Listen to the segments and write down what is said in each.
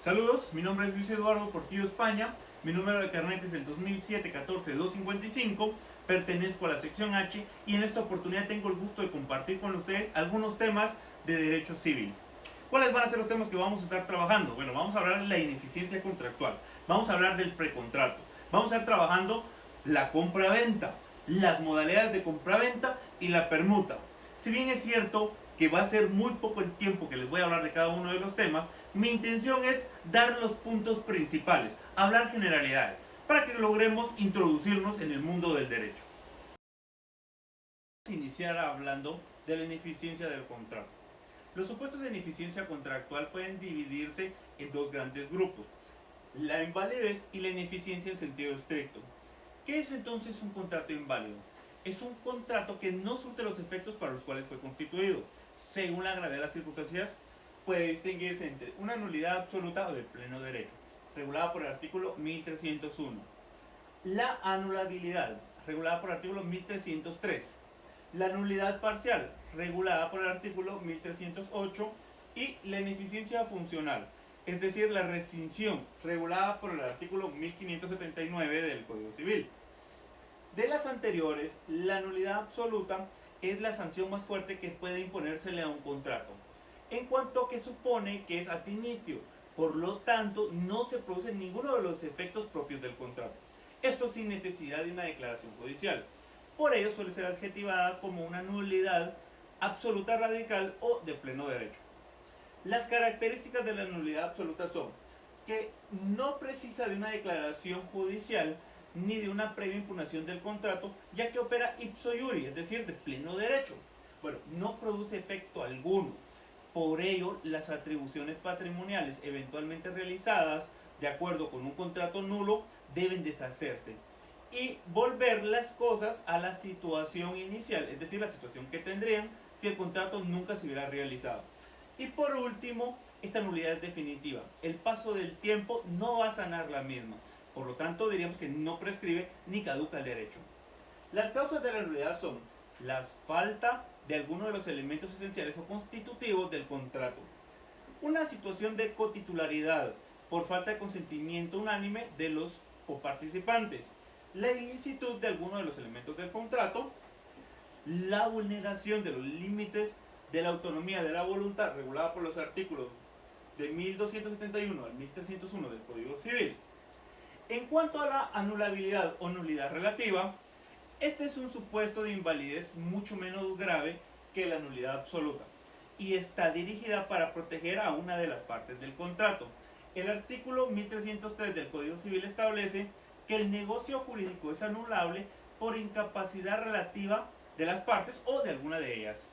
Saludos, mi nombre es Luis Eduardo Portillo España, mi número de carnet es del 2007-14-255, pertenezco a la sección H y en esta oportunidad tengo el gusto de compartir con ustedes algunos temas de derecho civil. ¿Cuáles van a ser los temas que vamos a estar trabajando? Bueno, vamos a hablar de la ineficiencia contractual, vamos a hablar del precontrato, vamos a estar trabajando la compra-venta, las modalidades de compra-venta y la permuta. Si bien es cierto que va a ser muy poco el tiempo que les voy a hablar de cada uno de los temas, mi intención es dar los puntos principales, hablar generalidades, para que logremos introducirnos en el mundo del derecho. Vamos a iniciar hablando de la ineficiencia del contrato. Los supuestos de ineficiencia contractual pueden dividirse en dos grandes grupos: la invalidez y la ineficiencia en sentido estricto. ¿Qué es entonces un contrato inválido? Es un contrato que no surte los efectos para los cuales fue constituido. Según la gravedad de las circunstancias, puede distinguirse entre una nulidad absoluta o de pleno derecho, regulada por el artículo 1301. La anulabilidad, regulada por el artículo 1303. La nulidad parcial, regulada por el artículo 1308. Y la ineficiencia funcional, es decir, la rescisión, regulada por el artículo 1579 del Código Civil. De las anteriores, la nulidad absoluta es la sanción más fuerte que puede imponérsele a un contrato, en cuanto que supone que es ad initio, por lo tanto no se produce ninguno de los efectos propios del contrato. Esto sin necesidad de una declaración judicial. Por ello suele ser adjetivada como una nulidad absoluta radical o de pleno derecho. Las características de la nulidad absoluta son que no precisa de una declaración judicial ni de una previa impugnación del contrato, ya que opera ipso iuri, es decir, de pleno derecho. Bueno, no produce efecto alguno. Por ello, las atribuciones patrimoniales eventualmente realizadas de acuerdo con un contrato nulo deben deshacerse y volver las cosas a la situación inicial, es decir, la situación que tendrían si el contrato nunca se hubiera realizado. Y por último, esta nulidad es definitiva. El paso del tiempo no va a sanar la misma. Por lo tanto, diríamos que no prescribe ni caduca el derecho. Las causas de la nulidad son la falta de alguno de los elementos esenciales o constitutivos del contrato, una situación de cotitularidad por falta de consentimiento unánime de los coparticipantes, la ilicitud de alguno de los elementos del contrato, la vulneración de los límites de la autonomía de la voluntad regulada por los artículos de 1271 al 1301 del Código Civil. En cuanto a la anulabilidad o nulidad relativa, este es un supuesto de invalidez mucho menos grave que la nulidad absoluta y está dirigida para proteger a una de las partes del contrato. El artículo 1303 del Código Civil establece que el negocio jurídico es anulable por incapacidad relativa de las partes o de alguna de ellas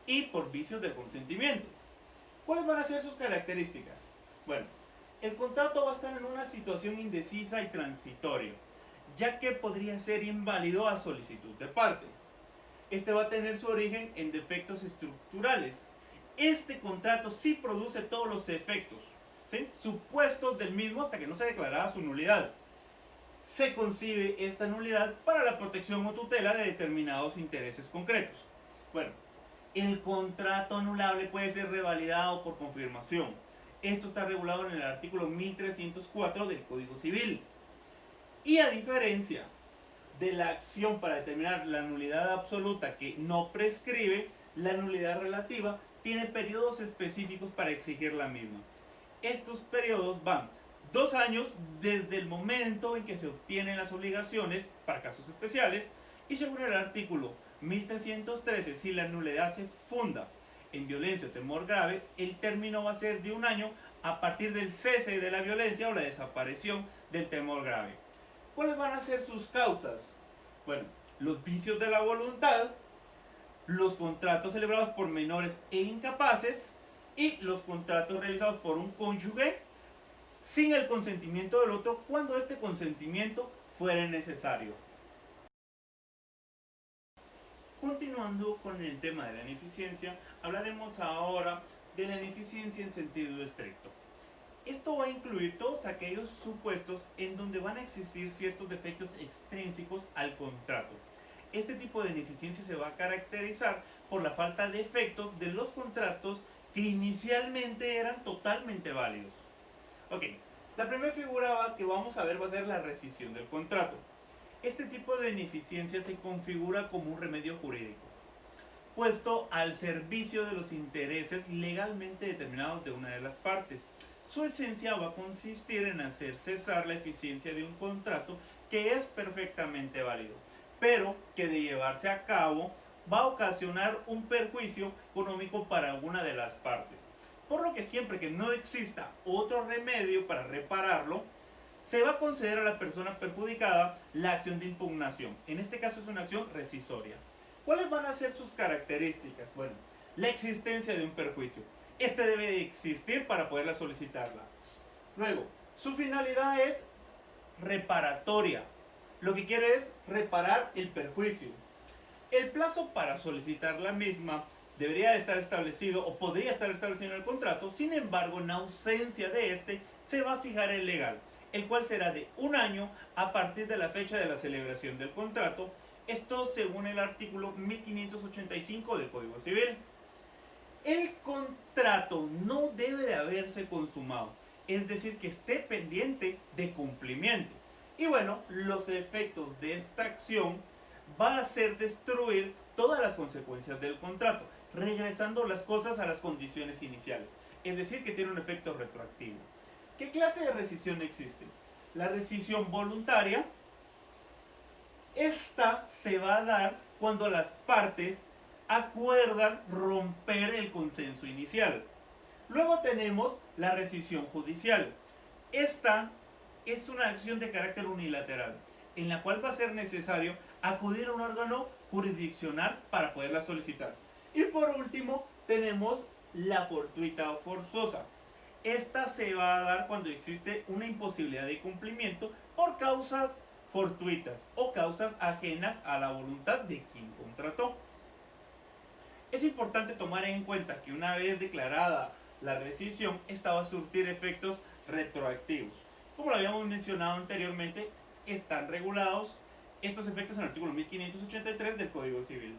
y por vicios del consentimiento. ¿Cuáles van a ser sus características? Bueno, el contrato va a estar en una situación indecisa y transitoria, ya que podría ser inválido a solicitud de parte. Este va a tener su origen en defectos estructurales. Este contrato sí produce todos los efectos, ¿sí?, supuestos del mismo hasta que no se declarara su nulidad. Se concibe esta nulidad para la protección o tutela de determinados intereses concretos. Bueno, el contrato anulable puede ser revalidado por confirmación. Esto está regulado en el artículo 1304 del Código Civil. Y a diferencia de la acción para determinar la nulidad absoluta que no prescribe, la nulidad relativa tiene periodos específicos para exigir la misma. Estos periodos van 2 años desde el momento en que se obtienen las obligaciones para casos especiales, y según el artículo 1313, si la nulidad se funda en violencia o temor grave, el término va a ser de 1 año a partir del cese de la violencia o la desaparición del temor grave. ¿Cuáles van a ser sus causas? Bueno, los vicios de la voluntad, los contratos celebrados por menores e incapaces y los contratos realizados por un cónyuge sin el consentimiento del otro cuando este consentimiento fuere necesario. Continuando con el tema de la ineficiencia, hablaremos ahora de la ineficiencia en sentido estricto. Esto va a incluir todos aquellos supuestos en donde van a existir ciertos defectos extrínsecos al contrato. Este tipo de ineficiencia se va a caracterizar por la falta de efectos de los contratos que inicialmente eran totalmente válidos. Ok, la primera figura que vamos a ver va a ser la rescisión del contrato. Este tipo de ineficiencia se configura como un remedio jurídico, puesto al servicio de los intereses legalmente determinados de una de las partes. Su esencia va a consistir en hacer cesar la eficiencia de un contrato que es perfectamente válido, pero que de llevarse a cabo va a ocasionar un perjuicio económico para alguna de las partes. Por lo que siempre que no exista otro remedio para repararlo, se va a conceder a la persona perjudicada la acción de impugnación. En este caso es una acción rescisoria. ¿Cuáles van a ser sus características? Bueno, la existencia de un perjuicio. Este debe de existir para poderla solicitarla. Luego, su finalidad es reparatoria. Lo que quiere es reparar el perjuicio. El plazo para solicitar la misma debería de estar establecido o podría estar establecido en el contrato. Sin embargo, en ausencia de este, se va a fijar el legal, el cual será de 1 año a partir de la fecha de la celebración del contrato. Esto según el artículo 1585 del Código Civil. El contrato no debe de haberse consumado, es decir, que esté pendiente de cumplimiento. Y bueno, los efectos de esta acción va a ser destruir todas las consecuencias del contrato, regresando las cosas a las condiciones iniciales. Es decir, que tiene un efecto retroactivo. ¿Qué clase de rescisión existe? La rescisión voluntaria. Esta se va a dar cuando las partes acuerdan romper el consenso inicial. Luego tenemos la rescisión judicial. Esta es una acción de carácter unilateral, en la cual va a ser necesario acudir a un órgano jurisdiccional para poderla solicitar. Y por último, tenemos la fortuita o forzosa. Esta se va a dar cuando existe una imposibilidad de cumplimiento por causas fortuitas o causas ajenas a la voluntad de quien contrató. Es importante tomar en cuenta que una vez declarada la rescisión, esta va a surtir efectos retroactivos. Como lo habíamos mencionado anteriormente, están regulados estos efectos en el artículo 1583 del Código Civil.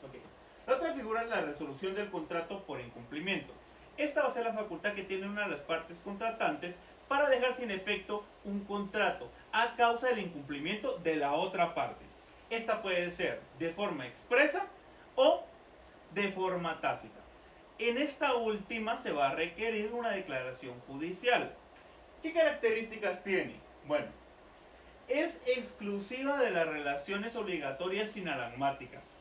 Okay. La otra figura es la resolución del contrato por incumplimiento. Esta va a ser la facultad que tiene una de las partes contratantes para dejar sin efecto un contrato a causa del incumplimiento de la otra parte. Esta puede ser de forma expresa o de forma tácita. En esta última se va a requerir una declaración judicial. ¿Qué características tiene? Bueno, es exclusiva de las relaciones obligatorias sinalagmáticas.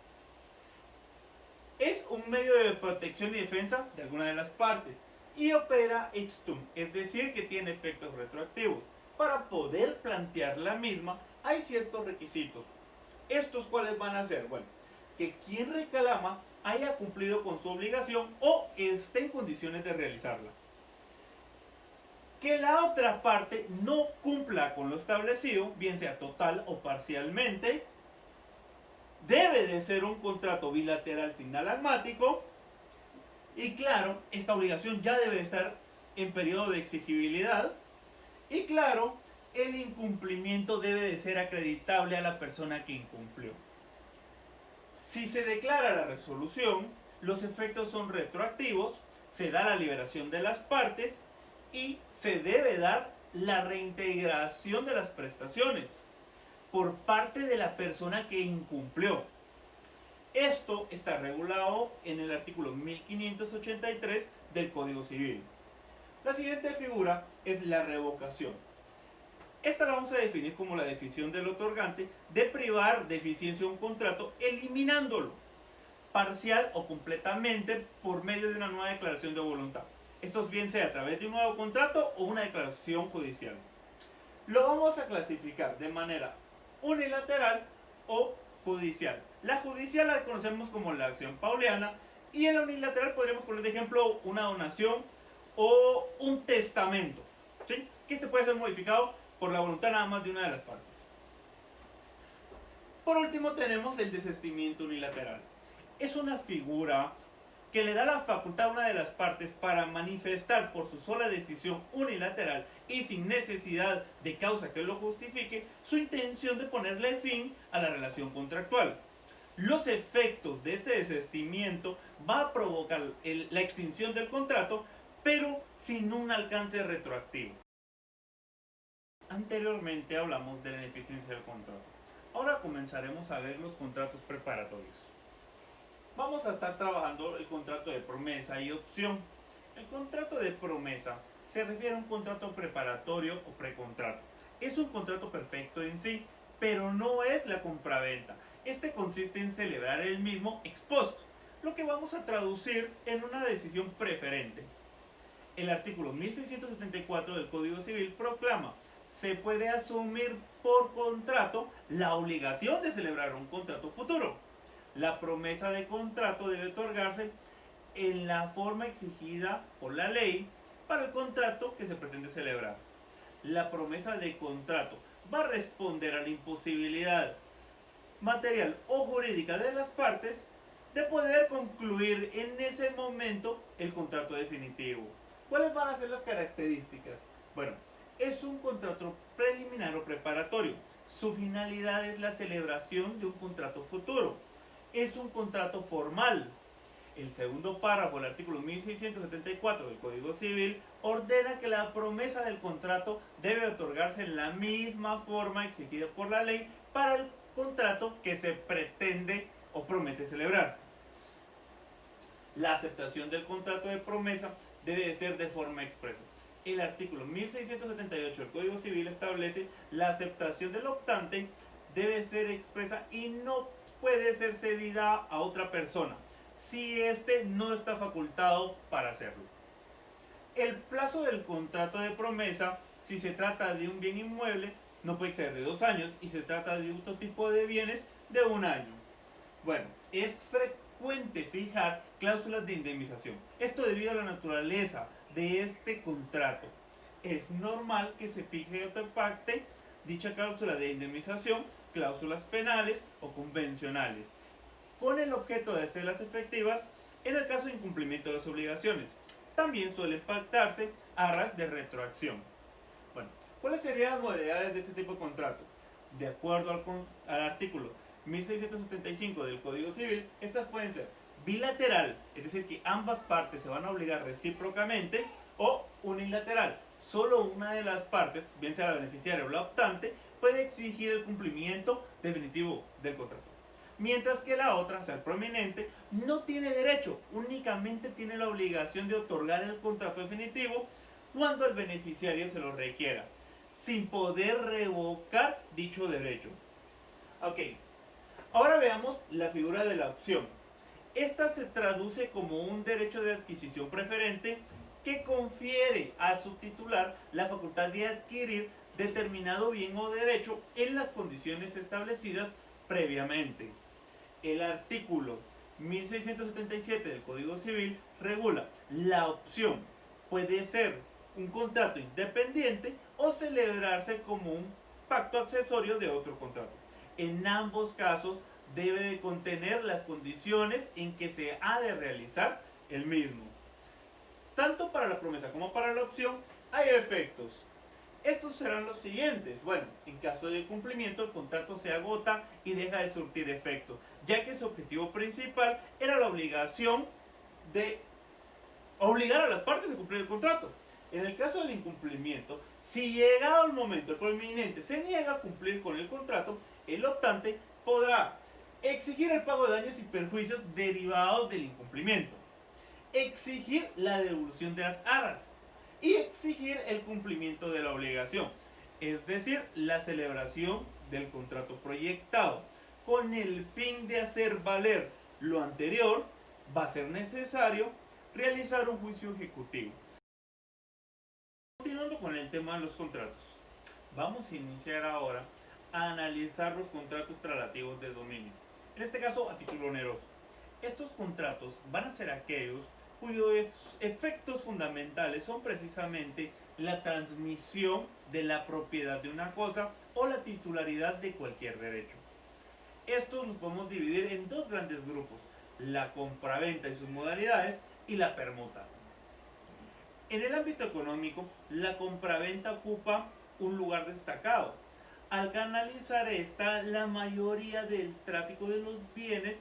Es un medio de protección y defensa de alguna de las partes y opera ex tunc, es decir, que tiene efectos retroactivos. Para poder plantear la misma hay ciertos requisitos. ¿Estos cuáles van a ser? Bueno, que quien reclama haya cumplido con su obligación o esté en condiciones de realizarla. Que la otra parte no cumpla con lo establecido, bien sea total o parcialmente. Debe de ser un contrato bilateral sinalagmático. Y claro, esta obligación ya debe estar en periodo de exigibilidad. Y claro, el incumplimiento debe de ser acreditable a la persona que incumplió. Si se declara la resolución, los efectos son retroactivos, se da la liberación de las partes y se debe dar la reintegración de las prestaciones por parte de la persona que incumplió. Esto está regulado en el artículo 1583 del Código Civil. La siguiente figura es la revocación. Esta la vamos a definir como la decisión del otorgante de privar de eficiencia un contrato eliminándolo, parcial o completamente, por medio de una nueva declaración de voluntad. Esto es bien sea a través de un nuevo contrato o una declaración judicial. Lo vamos a clasificar de manera unilateral o judicial. La judicial la conocemos como la acción pauliana y en la unilateral podríamos poner de ejemplo una donación o un testamento, ¿sí? Que este puede ser modificado por la voluntad nada más de una de las partes. Por último tenemos el desistimiento unilateral. Es una figura que le da la facultad a una de las partes para manifestar por su sola decisión unilateral y sin necesidad de causa que lo justifique su intención de ponerle fin a la relación contractual. Los efectos de este desistimiento va a provocar la extinción del contrato, pero sin un alcance retroactivo. Anteriormente hablamos de la ineficiencia del contrato. Ahora comenzaremos a ver los contratos preparatorios. Vamos a estar trabajando el contrato de promesa y opción. El contrato de promesa se refiere a un contrato preparatorio o precontrato. Es un contrato perfecto en sí, pero no es la compraventa. Este consiste en celebrar el mismo ex post, lo que vamos a traducir en una decisión preferente. El artículo 1674 del Código Civil proclama: se puede asumir por contrato la obligación de celebrar un contrato futuro. La promesa de contrato debe otorgarse en la forma exigida por la ley para el contrato que se pretende celebrar. La promesa de contrato va a responder a la imposibilidad material o jurídica de las partes de poder concluir en ese momento el contrato definitivo. ¿Cuáles van a ser las características? Bueno, es un contrato preliminar o preparatorio. Su finalidad es la celebración de un contrato futuro. Es un contrato formal. El segundo párrafo del artículo 1674 del Código Civil ordena que la promesa del contrato debe otorgarse en la misma forma exigida por la ley para el contrato que se pretende o promete celebrarse. La aceptación del contrato de promesa debe de ser de forma expresa. El artículo 1678 del Código Civil establece la aceptación del optante debe ser expresa y no puede ser cedida a otra persona si éste no está facultado para hacerlo. El plazo del contrato de promesa, si se trata de un bien inmueble, no puede ser de 2 años, y si se trata de otro tipo de bienes, de 1 año. Bueno, es frecuente fijar cláusulas de indemnización. Esto debido a la naturaleza de este contrato. Es normal que se fije o se pacte dicha cláusula de indemnización, cláusulas penales o convencionales, con el objeto de hacerlas efectivas en el caso de incumplimiento de las obligaciones. También suelen pactarse arras de retroacción. Bueno, ¿cuáles serían las modalidades de este tipo de contrato? De acuerdo al artículo 1675 del Código Civil, estas pueden ser bilateral, es decir, que ambas partes se van a obligar recíprocamente, o unilateral. Solo una de las partes, bien sea la beneficiaria o la optante, puede exigir el cumplimiento definitivo del contrato. Mientras que la otra, o sea, el prominente, no tiene derecho, únicamente tiene la obligación de otorgar el contrato definitivo cuando el beneficiario se lo requiera, sin poder revocar dicho derecho. Ok, ahora veamos la figura de la opción. Esta se traduce como un derecho de adquisición preferente que confiere a su titular la facultad de adquirir determinado bien o derecho en las condiciones establecidas previamente. El artículo 1677 del Código Civil regula la opción. Puede ser un contrato independiente o celebrarse como un pacto accesorio de otro contrato. En ambos casos debe de contener las condiciones en que se ha de realizar el mismo. Tanto para la promesa como para la opción hay efectos. Estos serán los siguientes. Bueno, en caso de cumplimiento el contrato se agota y deja de surtir efecto, ya que su objetivo principal era la obligación de obligar a las partes a cumplir el contrato. En el caso del incumplimiento, si llegado el momento el prominente se niega a cumplir con el contrato, el optante podrá exigir el pago de daños y perjuicios derivados del incumplimiento, exigir la devolución de las arras y exigir el cumplimiento de la obligación, es decir, la celebración del contrato proyectado. Con el fin de hacer valer lo anterior, va a ser necesario realizar un juicio ejecutivo. Continuando con el tema de los contratos, vamos a iniciar ahora a analizar los contratos traslativos de dominio, en este caso a título oneroso. Estos contratos van a ser aquellos cuyos efectos fundamentales son precisamente la transmisión de la propiedad de una cosa o la titularidad de cualquier derecho. Estos los podemos dividir en dos grandes grupos: la compraventa y sus modalidades y la permuta. En el ámbito económico, la compraventa ocupa un lugar destacado. Al canalizar esta la mayoría del tráfico de los bienes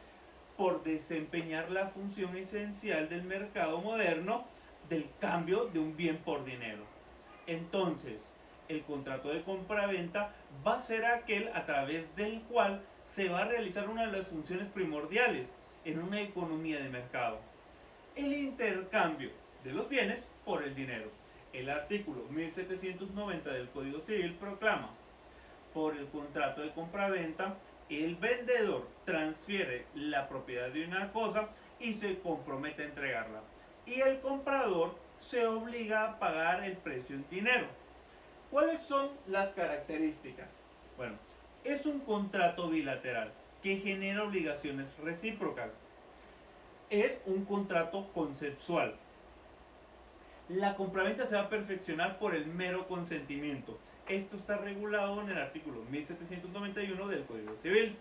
por desempeñar la función esencial del mercado moderno del cambio de un bien por dinero. Entonces, El contrato de compraventa va a ser aquel a través del cual se va a realizar una de las funciones primordiales en una economía de mercado: el intercambio de los bienes por el dinero. El artículo 1790 del Código Civil proclama: por el contrato de compraventa, el vendedor transfiere la propiedad de una cosa y se compromete a entregarla, y el comprador se obliga a pagar el precio en dinero. ¿Cuáles son las características? Bueno, es un contrato bilateral que genera obligaciones recíprocas. Es un contrato conceptual. La compraventa se va a perfeccionar por el mero consentimiento. Esto está regulado en el artículo 1791 del Código Civil.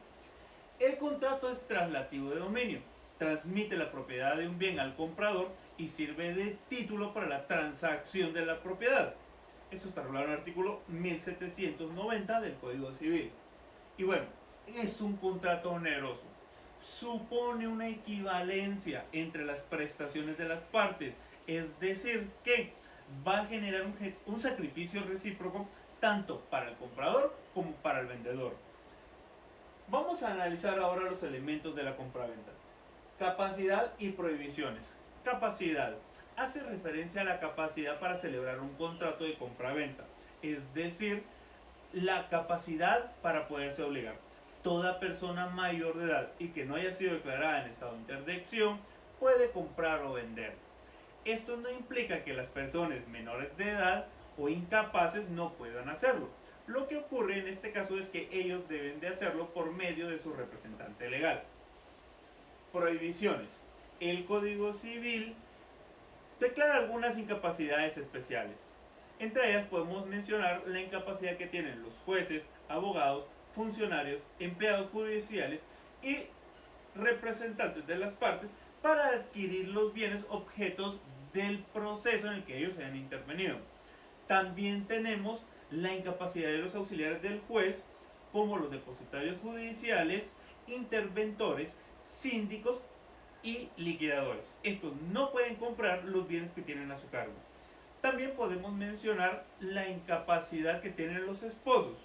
El contrato es traslativo de dominio. Transmite la propiedad de un bien al comprador y sirve de título para la transacción de la propiedad. Esto está regulado en el artículo 1790 del Código Civil. Y bueno, es un contrato oneroso. Supone una equivalencia entre las prestaciones de las partes, es decir, que va a generar un sacrificio recíproco tanto para el comprador como para el vendedor. Vamos a analizar ahora los elementos de la compraventa. Capacidad y prohibiciones. Capacidad hace referencia a la capacidad para celebrar un contrato de compraventa, es decir, la capacidad para poderse obligar. Toda persona mayor de edad y que no haya sido declarada en estado de interdicción puede comprar o vender. Esto no implica que las personas menores de edad o incapaces no puedan hacerlo. Lo que ocurre en este caso es que ellos deben de hacerlo por medio de su representante legal. Prohibiciones. El Código Civil declara algunas incapacidades especiales. Entre ellas podemos mencionar la incapacidad que tienen los jueces, abogados, funcionarios, empleados judiciales y representantes de las partes para adquirir los bienes objetos del proceso en el que ellos hayan intervenido. También tenemos la incapacidad de los auxiliares del juez, como los depositarios judiciales, interventores, síndicos y liquidadores. Estos no pueden comprar los bienes que tienen a su cargo. También podemos mencionar la incapacidad que tienen los esposos.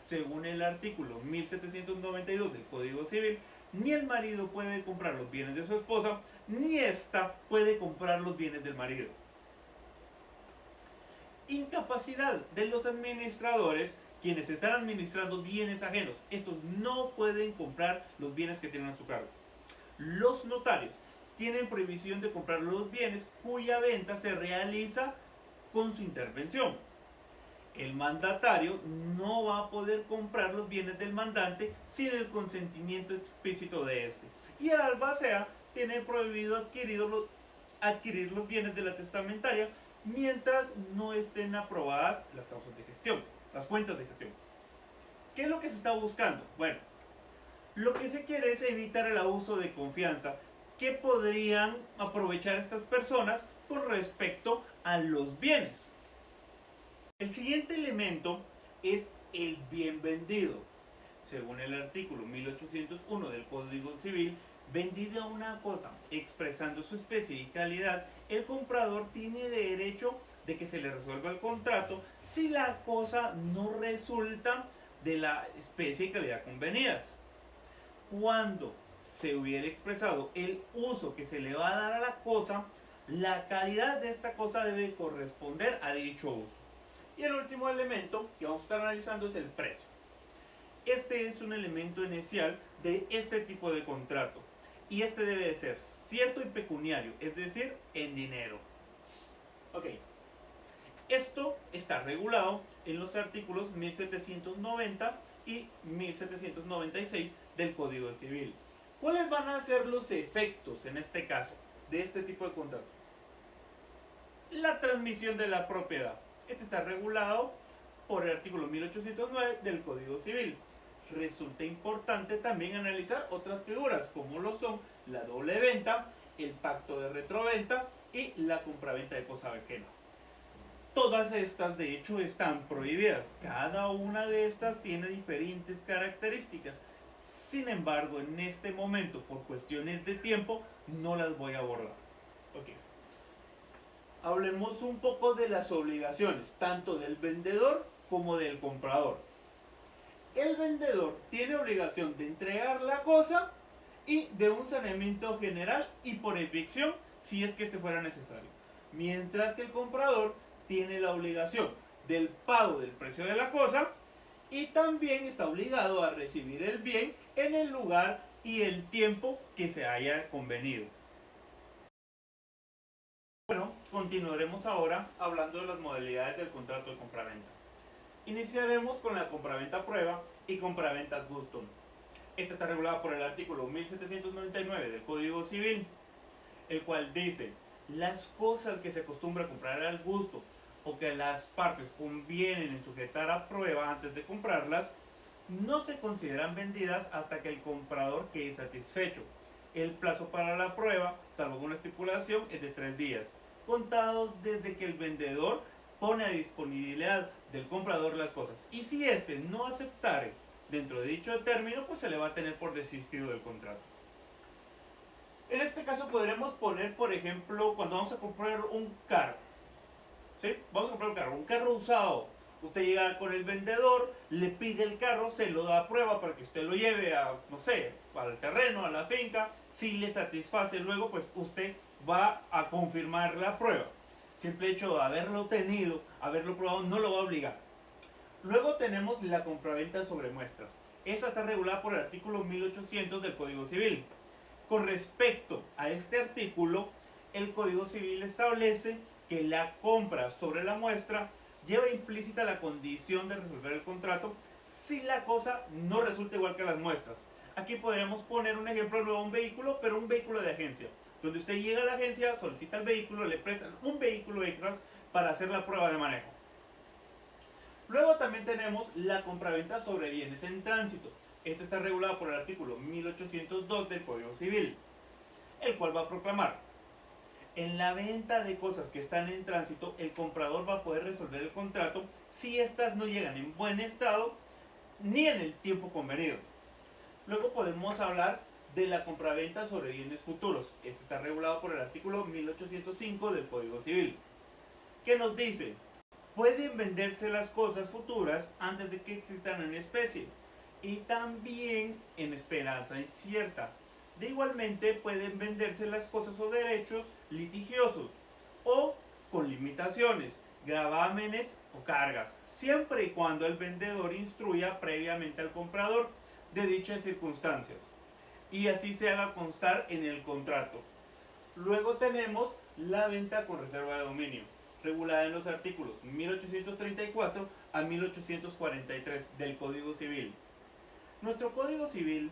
Según el artículo 1792 del Código Civil, ni el marido puede comprar los bienes de su esposa, ni ésta puede comprar los bienes del marido. Incapacidad de los administradores, quienes están administrando bienes ajenos. Estos no pueden comprar los bienes que tienen a su cargo. Los notarios tienen prohibición de comprar los bienes cuya venta se realiza con su intervención. El mandatario no va a poder comprar los bienes del mandante sin el consentimiento explícito de este. Y el albacea tiene prohibido adquirir los bienes de la testamentaria mientras no estén aprobadas las causas de gestión, las cuentas de gestión. ¿Qué es lo que se está buscando? Bueno, lo que se quiere es evitar el abuso de confianza que podrían aprovechar estas personas con respecto a los bienes. El siguiente elemento es el bien vendido. Según el artículo 1801 del Código Civil, vendida una cosa expresando su especie y calidad, el comprador tiene derecho de que se le resuelva el contrato si la cosa no resulta de la especie y calidad convenidas. Cuando se hubiera expresado el uso que se le va a dar a la cosa, la calidad de esta cosa debe corresponder a dicho uso. Y el último elemento que vamos a estar analizando es el precio. Este es un elemento inicial de este tipo de contrato. Y este debe de ser cierto y pecuniario, es decir, en dinero. Ok. Esto está regulado en los artículos 1790 y 1796 del Código Civil. ¿Cuáles van a ser los efectos, en este caso, de este tipo de contrato? La transmisión de la propiedad. Este está regulado por el artículo 1809 del Código Civil. Resulta importante también analizar otras figuras, como lo son la doble venta, el pacto de retroventa y la compraventa de cosa ajena. Todas estas, de hecho, están prohibidas. Cada una de estas tiene diferentes características. Sin embargo, en este momento, por cuestiones de tiempo, no las voy a abordar. Okay. Hablemos un poco de las obligaciones, tanto del vendedor como del comprador. El vendedor tiene obligación de entregar la cosa y de un saneamiento general y por evicción si es que este fuera necesario. Mientras que el comprador tiene la obligación del pago del precio de la cosa y también está obligado a recibir el bien en el lugar y el tiempo que se haya convenido. Bueno, continuaremos ahora hablando de las modalidades del contrato de compraventa. Iniciaremos con la compraventa prueba y compraventa ad gustum. Esta está regulada por el artículo 1799 del Código Civil, el cual dice: las cosas que se acostumbra a comprar al gusto o que las partes convienen en sujetar a prueba antes de comprarlas, no se consideran vendidas hasta que el comprador quede satisfecho. El plazo para la prueba, salvo una estipulación, es de 3 días, contados desde que el vendedor pone a disponibilidad del comprador las cosas. Y si éste no aceptare dentro de dicho término, pues se le va a tener por desistido del contrato. En este caso podremos poner, por ejemplo, cuando vamos a comprar un carro. ¿Sí? Vamos a comprar un carro usado. Usted llega con el vendedor, le pide el carro, se lo da a prueba para que usted lo lleve a, no sé, al terreno, a la finca. Si le satisface luego, pues usted va a confirmar la prueba. Simple hecho de haberlo tenido, haberlo probado, no lo va a obligar. Luego tenemos la compraventa sobre muestras. Esa está regulada por el artículo 1800 del Código Civil. Con respecto a este artículo, el Código Civil establece que la compra sobre la muestra lleva implícita la condición de resolver el contrato si la cosa no resulta igual que las muestras. Aquí podríamos poner un ejemplo nuevo, un vehículo, pero un vehículo de agencia, donde usted llega a la agencia, solicita el vehículo, le prestan un vehículo extras para hacer la prueba de manejo. Luego también tenemos la compraventa sobre bienes en tránsito. Esta está regulada por el artículo 1802 del Código Civil, el cual va a proclamar: en la venta de cosas que están en tránsito, el comprador va a poder resolver el contrato si éstas no llegan en buen estado ni en el tiempo convenido. Luego podemos hablar de la compraventa sobre bienes futuros. Este está regulado por el artículo 1805 del Código Civil, que nos dice: pueden venderse las cosas futuras antes de que existan en especie y también en esperanza incierta. De igualmente pueden venderse las cosas o derechos litigiosos o con limitaciones, gravámenes o cargas, siempre y cuando el vendedor instruya previamente al comprador de dichas circunstancias y así se haga constar en el contrato. Luego tenemos la venta con reserva de dominio, regulada en los artículos 1834 a 1843 del Código Civil. Nuestro Código Civil,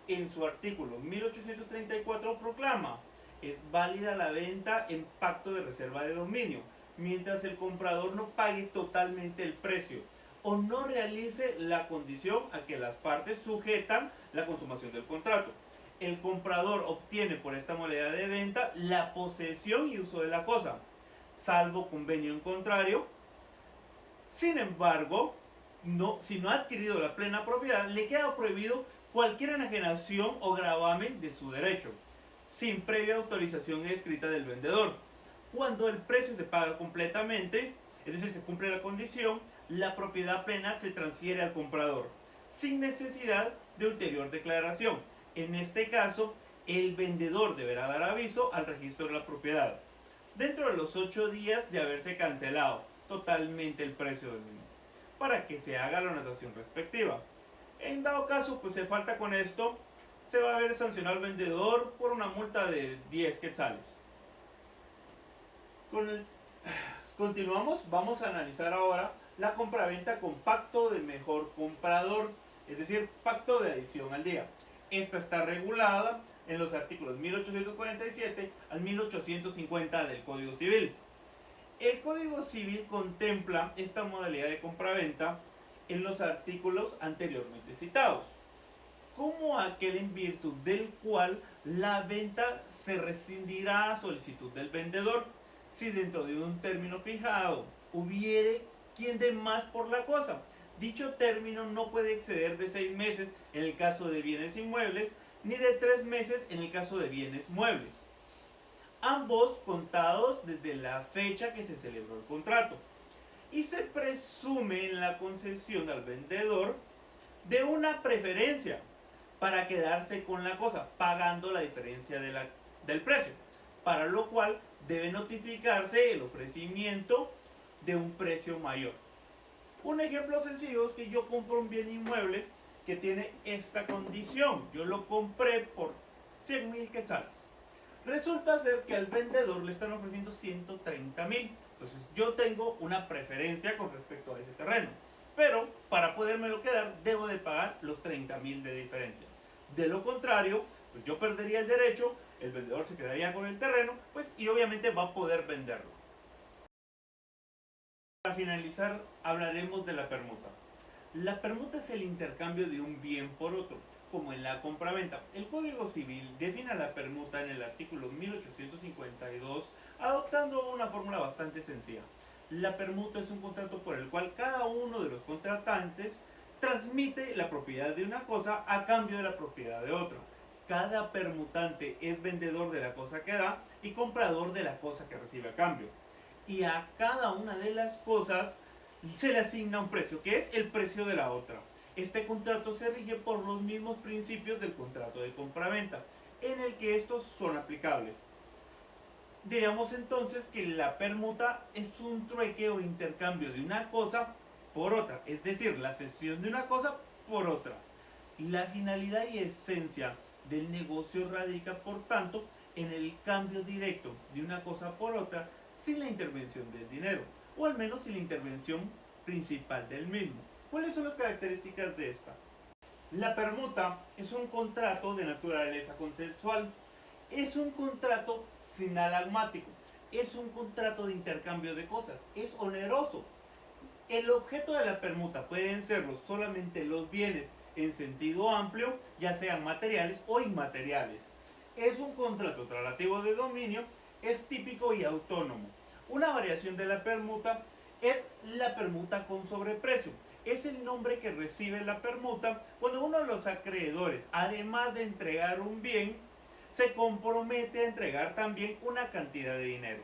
en su artículo 1834, proclama: es válida la venta en pacto de reserva de dominio, mientras el comprador no pague totalmente el precio o no realice la condición a que las partes sujetan la consumación del contrato. El comprador obtiene por esta modalidad de venta la posesión y uso de la cosa, salvo convenio en contrario. Sin embargo, si no ha adquirido la plena propiedad, le queda prohibido cualquier enajenación o gravamen de su derecho, sin previa autorización escrita del vendedor. Cuando el precio se paga completamente, es decir, se cumple la condición, la propiedad plena se transfiere al comprador, sin necesidad de ulterior declaración. En este caso, el vendedor deberá dar aviso al registro de la propiedad dentro de los 8 días de haberse cancelado totalmente el precio del mismo, para que se haga la anotación respectiva. En dado caso, pues se falta con esto, se va a ver sancionado al vendedor por una multa de 10 quetzales. Continuamos, vamos a analizar ahora la compraventa con pacto de mejor comprador, es decir, pacto de adición al día. Esta está regulada en los artículos 1847 al 1850 del Código Civil. El Código Civil contempla esta modalidad de compraventa en los artículos anteriormente citados, como aquel en virtud del cual la venta se rescindirá a solicitud del vendedor si dentro de un término fijado hubiere quien dé más por la cosa. Dicho término no puede exceder de 6 meses en el caso de bienes inmuebles, ni de 3 meses en el caso de bienes muebles, ambos contados desde la fecha que se celebró el contrato. y se presume en la concesión al vendedor de una preferencia para quedarse con la cosa, pagando la diferencia del precio, para lo cual debe notificarse el ofrecimiento de un precio mayor. Un ejemplo sencillo es que yo compro un bien inmueble que tiene esta condición. Yo lo compré por 100,000 quetzales. Resulta ser que al vendedor le están ofreciendo 130,000. Entonces yo tengo una preferencia con respecto a ese terreno. Pero para podérmelo quedar debo de pagar los 30,000 de diferencia. De lo contrario, pues yo perdería el derecho, el vendedor se quedaría con el terreno, pues y obviamente va a poder venderlo. Para finalizar, hablaremos de la permuta. La permuta es el intercambio de un bien por otro, como en la compraventa. El Código Civil define la permuta en el artículo 1852, adoptando una fórmula bastante sencilla. La permuta es un contrato por el cual cada uno de los contratantes transmite la propiedad de una cosa a cambio de la propiedad de otra. Cada permutante es vendedor de la cosa que da y comprador de la cosa que recibe a cambio. Y a cada una de las cosas se le asigna un precio, que es el precio de la otra. Este contrato se rige por los mismos principios del contrato de compraventa, en el que estos son aplicables. Diríamos entonces que la permuta es un trueque o intercambio de una cosa por otra, es decir, la cesión de una cosa por otra. La finalidad y esencia del negocio radica, por tanto, en el cambio directo de una cosa por otra sin la intervención del dinero, o al menos sin la intervención principal del mismo. ¿Cuáles son las características de esta? La permuta es un contrato de naturaleza consensual, es un contrato sinalagmático, es un contrato de intercambio de cosas, es oneroso. El objeto de la permuta pueden serlo solamente los bienes en sentido amplio, ya sean materiales o inmateriales. Es un contrato tratativo de dominio, es típico y autónomo. Una variación de la permuta es la permuta con sobreprecio. Es el nombre que recibe la permuta cuando uno de los acreedores, además de entregar un bien, se compromete a entregar también una cantidad de dinero.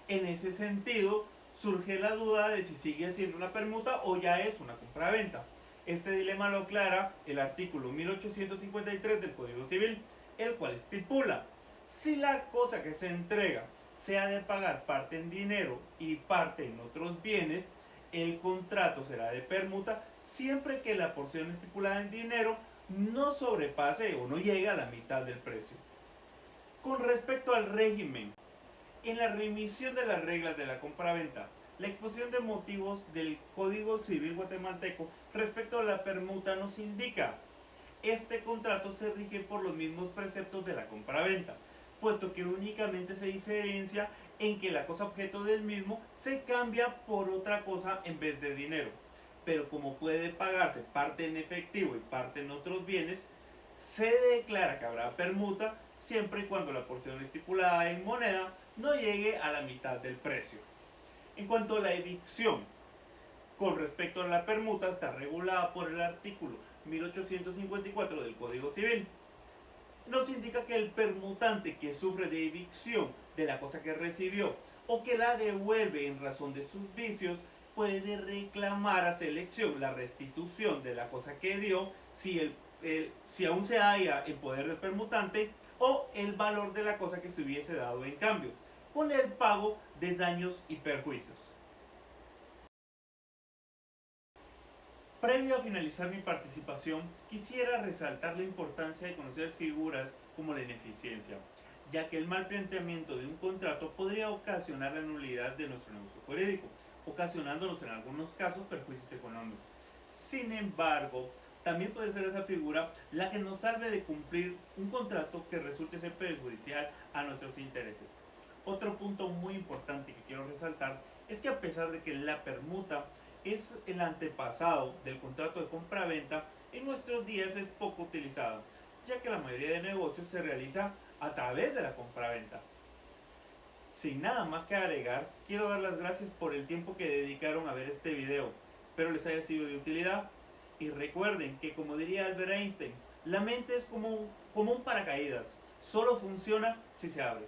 En ese sentido, surge la duda de si sigue siendo una permuta o ya es una compraventa. Este dilema lo aclara el artículo 1853 del Código Civil, el cual estipula: si la cosa que se entrega se ha de pagar parte en dinero y parte en otros bienes, el contrato será de permuta siempre que la porción estipulada en dinero no sobrepase o no llegue a la mitad del precio. Con respecto al régimen, en la remisión de las reglas de la compraventa, la exposición de motivos del Código Civil guatemalteco respecto a la permuta nos indica: este contrato se rige por los mismos preceptos de la compraventa, puesto que únicamente se diferencia en que la cosa objeto del mismo se cambia por otra cosa en vez de dinero. Pero como puede pagarse parte en efectivo y parte en otros bienes, se declara que habrá permuta siempre y cuando la porción estipulada en moneda no llegue a la mitad del precio. En cuanto a la evicción, con respecto a la permuta, está regulada por el artículo 1854 del Código Civil. Nos indica que el permutante que sufre de evicción de la cosa que recibió o que la devuelve en razón de sus vicios puede reclamar a selección la restitución de la cosa que dio si aún se halla en poder del permutante, o el valor de la cosa que se hubiese dado en cambio, con el pago de daños y perjuicios. Previo a finalizar mi participación, quisiera resaltar la importancia de conocer figuras como la ineficiencia, ya que el mal planteamiento de un contrato podría ocasionar la nulidad de nuestro negocio jurídico, ocasionándonos en algunos casos perjuicios económicos. Sin embargo, también puede ser esa figura la que nos salve de cumplir un contrato que resulte ser perjudicial a nuestros intereses. Otro punto muy importante que quiero resaltar es que, a pesar de que la permuta es el antepasado del contrato de compra-venta, en nuestros días es poco utilizada, ya que la mayoría de negocios se realiza a través de la compra-venta. Sin nada más que agregar, quiero dar las gracias por el tiempo que dedicaron a ver este video. Espero les haya sido de utilidad. Y recuerden que, como diría Albert Einstein, la mente es como un paracaídas, solo funciona si se abre.